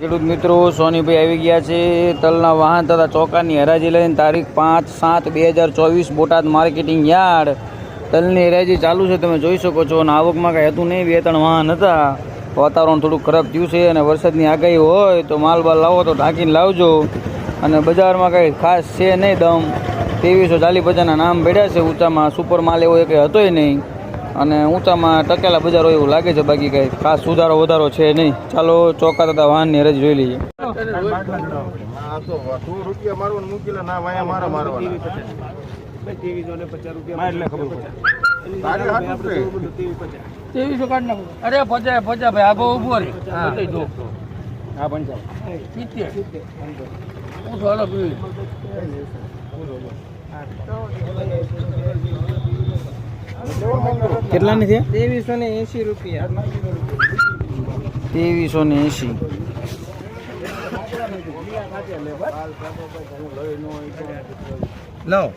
ખેડૂત મિત્રો, સોનીભાઈ આવી ગયા છે તલના વાહન તથા ચોકાની હરાજી લઈને. તારીખ 5/7/2024 બોટાદ માર્કેટિંગ યાર્ડ. તલની હરાજી ચાલુ છે, તમે જોઈ શકો છો. અને આવકમાં કાંઈ હતું નહીં, 2-3 વાહન હતા. વાતાવરણ થોડુંક ખરાબ થયું છે અને વરસાદની આગાહી હોય તો માલ બાલ લાવો તો ઢાંકીને લાવજો. અને બજારમાં કંઈ ખાસ છે નહીં, દમ 2340-50ના નામ બેઠા છે. ઊંચામાં સુપર માલ એવો કંઈ હતોય નહીં અને ઊંચામાં ટકેલા બજારો એવું લાગે છે. બાકી કંઈ ખાસ સુધારો વધારો છે નહીં. ચાલો ચોકા તથા વાહનની હરાજી જોઈ લઈએ. અરે પચાસ ભાઈ આ બહુ ઉભો રે. હા 70. કેટલાની છે? 2380 રૂપિયા. 2380. લો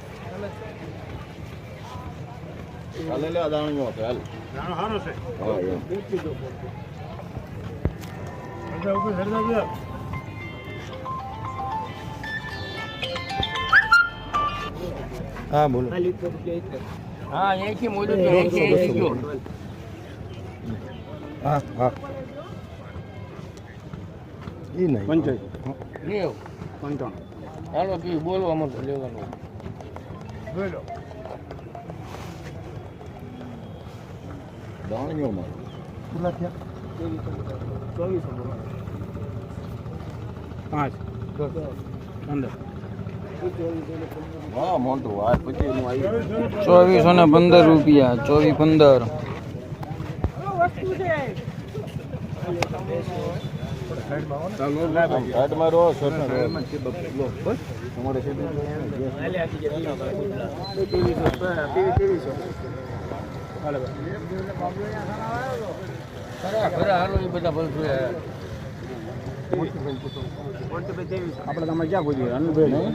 હા બોલો. હા એથી મોડું તો એથી ગયો. હા હા એ નહીં 55. હાલો કે બોલો અમારે તો લેવાનું. બોલો દાણીઓમાં કેટલા થયા? 2415 રૂપિયા. 2415. આપણે તમે ક્યાં પૂછ્યું અનુભાઈ?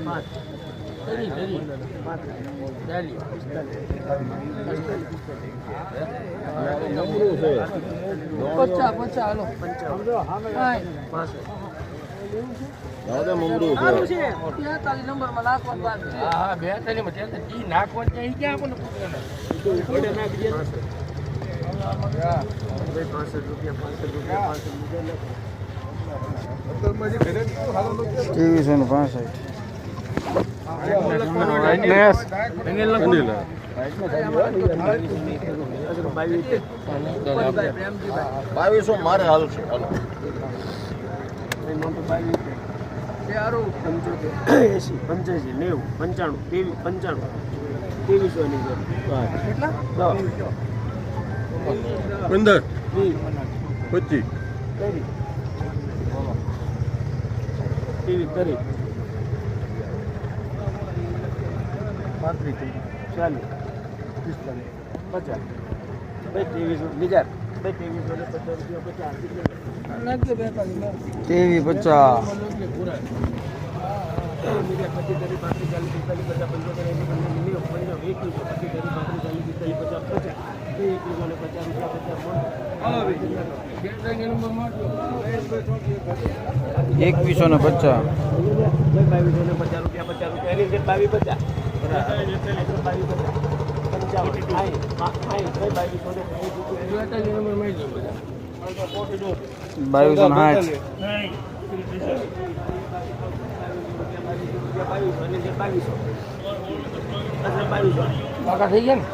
મારે હાલ છે. 15 25 કાકા થઈ ગયા ને?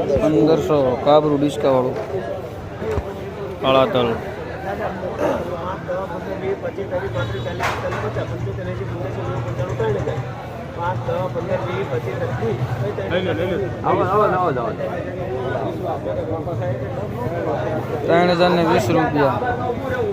$1500 કાબરું ડિસ્કા વાળું કાળા તલ. ₹3020.